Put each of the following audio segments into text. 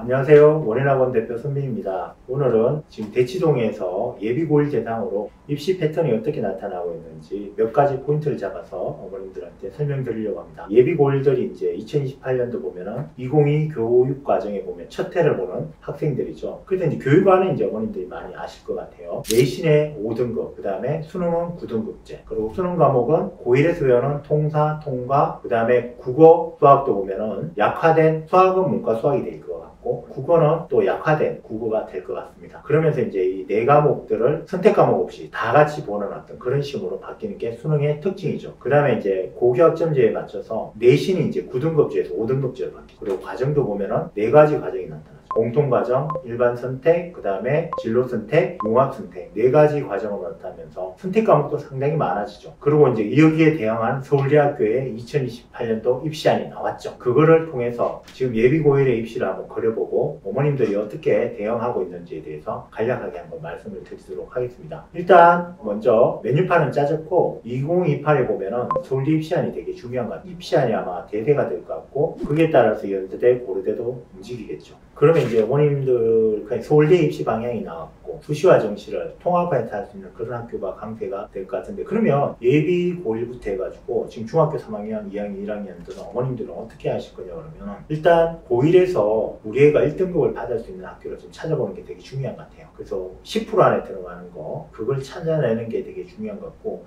안녕하세요. 원예학원 대표 선민입니다. 오늘은 지금 대치동에서 예비고1 대상으로 입시 패턴이 어떻게 나타나고 있는지 몇 가지 포인트를 잡아서 어머님들한테 설명드리려고 합니다. 예비고1들이 이제 2028년도 보면은 2022 교육과정에 보면 첫 해를 보는 학생들이죠. 그래서 이제 교육과는 이제 어머님들이 많이 아실 것 같아요. 내신의 5등급, 그 다음에 수능은 9등급제, 그리고 수능 과목은 고1에서 배우는 통사, 통과, 그 다음에 국어, 수학도 보면은 약화된 수학은 문과 수학이 될 것 같고, 국어는 또 약화된 국어가 될 것 같습니다. 그러면서 이제 이 네 과목들을 선택 과목 없이 다 같이 보는 어떤 그런 식으로 바뀌는 게 수능의 특징이죠. 그 다음에 이제 고교학점제에 맞춰서 내신이 이제 9등급제에서 5등급제로 바뀌고, 그리고 과정도 보면은 네 가지 과정이 나타나죠. 공통과정, 일반 선택, 그 다음에 진로 선택, 융합 선택, 네 가지 과정을 나타나면서 선택 과목도 상당히 많아지죠. 그리고 이제 여기에 대응한 서울대학교의 2028년도 입시안이 나왔죠. 그거를 통해서 지금 예비고1의 입시를 한번 그려보고 어머님들이 어떻게 대응하고 있는지에 대해서 간략하게 한번 말씀을 드리도록 하겠습니다. 일단 먼저 메뉴판은 짜졌고 2028에 보면은 서울대 입시안이 되게 중요한 것 같아요. 입시안이 아마 대세가 될 것 같고, 그에 따라서 연세대, 고려대도 움직이겠죠. 그러면 이제 어머님들 그냥 서울대 입시 방향이 나왔고 수시와 정시를 통합해서 할 수 있는 그런 학교가 강세가 될 것 같은데, 그러면 예비 고1부터 해가지고 지금 중학교 3학년, 2학년, 1학년들은 어머님들은 어떻게 하실 거냐 그러면, 일단 고1에서 우리 애가 1등급을 받을 수 있는 학교를 좀 찾아보는 게 되게 중요한 것 같아요. 그래서 10% 안에 들어가는 거, 그걸 찾아내는 게 되게 중요한 것 같고,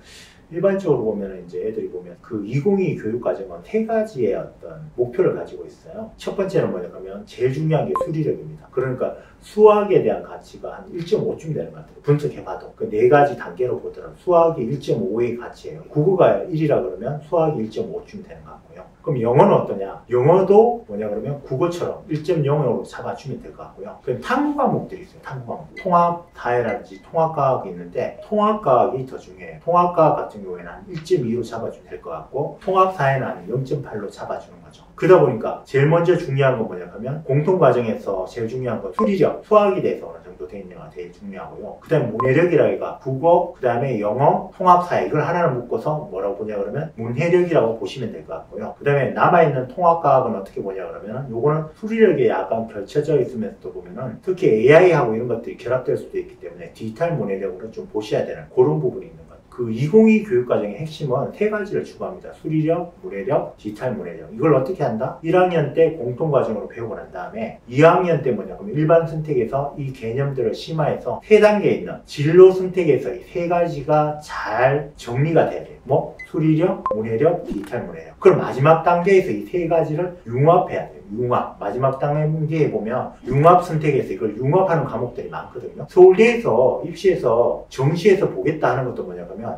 일반적으로 보면 이제 애들이 보면 그 2022 교육과정은 세 가지의 어떤 목표를 가지고 있어요. 첫 번째는 뭐냐면 제일 중요한 게 수리력입니다. 그러니까 수학에 대한 가치가 한 1.5쯤 되는 것 같아요. 분석해봐도 그 네 가지 단계로 보더라도 수학이 1.5의 가치예요. 국어가 1이라 그러면 수학이 1.5쯤 되는 것 같고요. 그럼 영어는 어떠냐? 영어도 뭐냐 그러면 국어처럼 1.0으로 잡아주면 될 것 같고요. 그럼 탐구 과목들이 있어요. 탐구 과목. 통합 사회라든지 통합과학이 있는데 통합과학이 더 중요해요. 통합과학 같은 경우에는 한 1.2로 잡아주면 될 것 같고, 통합 사회는 한 0.8로 잡아주는 거죠. 그러다 보니까 제일 먼저 중요한 건 뭐냐 하면 공통과정에서 제일 중요한 건 수리력, 수학에 대해서 어느 정도 돼 있느냐가 제일 중요하고요. 그 다음에 문해력이라기가 국어, 그 다음에 영어, 통합사회, 이걸 하나를 묶어서 뭐라고 보냐 그러면 문해력이라고 보시면 될 것 같고요. 그 다음에 남아있는 통합과학은 어떻게 보냐 그러면 요거는 수리력에 약간 결쳐져 있으면서도 보면은 특히 AI하고 이런 것들이 결합될 수도 있기 때문에 디지털 문해력으로 좀 보셔야 되는 그런 부분이 있는 거예요. 그 2022 교육과정의 핵심은 세 가지를 추구합니다. 수리력, 문해력, 디지털 문해력. 이걸 어떻게 한다? 1학년 때 공통과정으로 배우고 난 다음에 2학년 때 뭐냐 그러면 일반 선택에서 이 개념들을 심화해서 세 단계에 있는 진로 선택에서 이 세 가지가 잘 정리가 돼야 돼요. 뭐? 수리력, 문해력, 디지털 문해력. 그럼 마지막 단계에서 이 세 가지를 융합해야 돼요. 융합. 마지막 단계에 보면 융합 선택에서 이걸 융합하는 과목들이 많거든요. 서울대에서 입시에서 정시에서 보겠다 하는 것도 뭐냐 그러면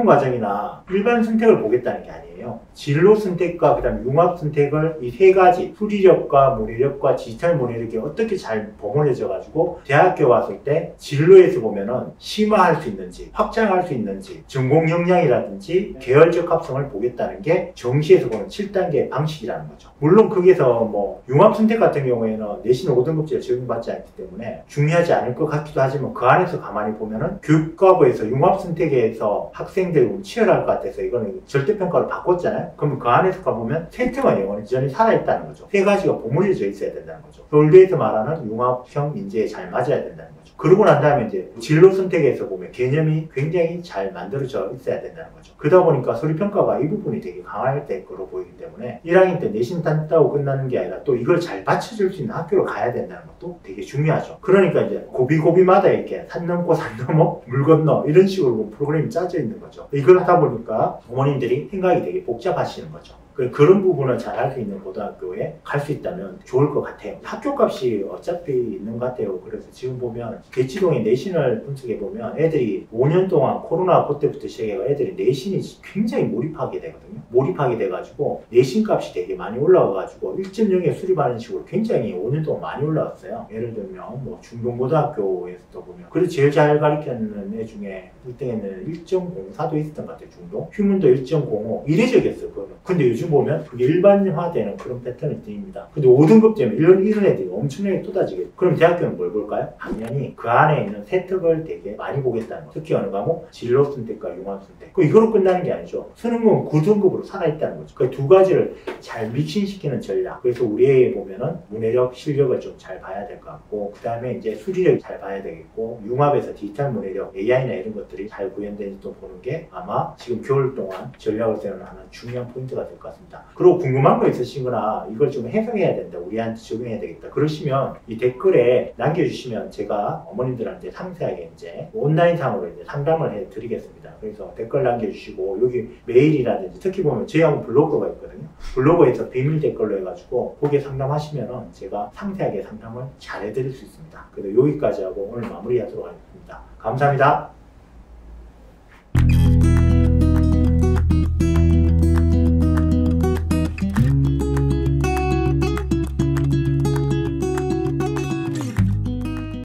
공통과정이나 일반 선택을 보겠다는 게 아니에요. 진로 선택과 그 다음에 융합 선택을 이 세 가지 수리력과 문해력과 디지털 문해력이 어떻게 잘 버무려져 가지고 대학교 왔을 때 진로에서 보면은 심화할 수 있는지, 확장할 수 있는지, 전공 역량이라든지 계열적 합성을 보겠다는 게 정시에서 보는 7단계 방식이라는 거죠. 물론 거기에서 뭐 융합 선택 같은 경우에는 내신 5등급제를 적용받지 않기 때문에 중요하지 않을 것 같기도 하지만, 그 안에서 가만히 보면은 교육과부에서 융합 선택에서 학생들이 치열할 것 같아서 이거는 절대평가로 바꿨잖아요. 그러면 그 안에서 가보면 세트가 여전히 살아있다는 거죠. 세 가지가 버무려져 있어야 된다는 거죠. 서울대에서 말하는 융합형 인재에 잘 맞아야 된다는 거죠. 그러고 난 다음에 이제 진로 선택에서 보면 개념이 굉장히 잘 만들어져 있어야 된다는 거죠. 그러다 보니까 서류평가가 이 부분이 되게 강할 때 거로 보이기 때문에 1학년 때 내신 땄다고 끝나는 게 아니라 또 이걸 잘 받쳐줄 수 있는 학교로 가야 된다는 것도 되게 중요하죠. 그러니까 이제 고비고비마다 이렇게 산 넘고 산 넘어 물 건너 이런 식으로 프로그램이 짜져 있는 거죠. 이걸 하다 보니까 어머님들이 생각이 되게 복잡하시는 거죠. 그런 부분을 잘 할 수 있는 고등학교에 갈 수 있다면 좋을 것 같아요. 학교값이 어차피 있는 것 같아요. 그래서 지금 보면 대치동의 내신을 분석해 보면 애들이 5년 동안 코로나 그때부터 시작해서 애들이 내신이 굉장히 몰입하게 되거든요. 몰입하게 돼가지고 내신 값이 되게 많이 올라가가지고 1.0에 수립하는 식으로 굉장히 5년 동안 많이 올라왔어요. 예를 들면 뭐 중동고등학교에서도 보면, 그래서 제일 잘 가르치는 애 중에 1등에는 1.04도 있었던 것 같아요. 중동 휴문도 1.05 이례적이었어요. 그거는. 근데 요즘 요즘 보면 그게 일반화되는 그런 패턴이 띄입니다. 근데 5등급 되면 이런 애들이 엄청나게 쏟아지겠죠. 그럼 대학교는 뭘 볼까요? 당연히 그 안에 있는 세특을 되게 많이 보겠다는 거. 특히 어느 과목? 진로 선택과 융합 선택. 이거로 끝나는 게 아니죠. 수능은 9등급으로 살아있다는 거죠. 그 두 가지를 잘 믹싱시키는 전략. 그래서 우리 애에 보면은 문해력, 실력을 좀 잘 봐야 될 것 같고, 그 다음에 이제 수리력 잘 봐야 되겠고, 융합에서 디지털 문해력, AI나 이런 것들이 잘 구현되는지 또 보는 게 아마 지금 겨울 동안 전략을 세우는 하나 중요한 포인트가 될 것 같습니다. 그리고 궁금한 거 있으시거나 이걸 좀 해석해야 된다, 우리한테 적용해야 되겠다, 그러시면 이 댓글에 남겨주시면 제가 어머님들한테 상세하게 이제 온라인상으로 이제 상담을 해드리겠습니다. 그래서 댓글 남겨주시고, 여기 메일이라든지 특히 보면 저희하고 블로그가 있거든요. 블로그에서 비밀 댓글로 해가지고 거기에 상담하시면은 제가 상세하게 상담을 잘 해드릴 수 있습니다. 그래서 여기까지 하고 오늘 마무리하도록 하겠습니다. 감사합니다.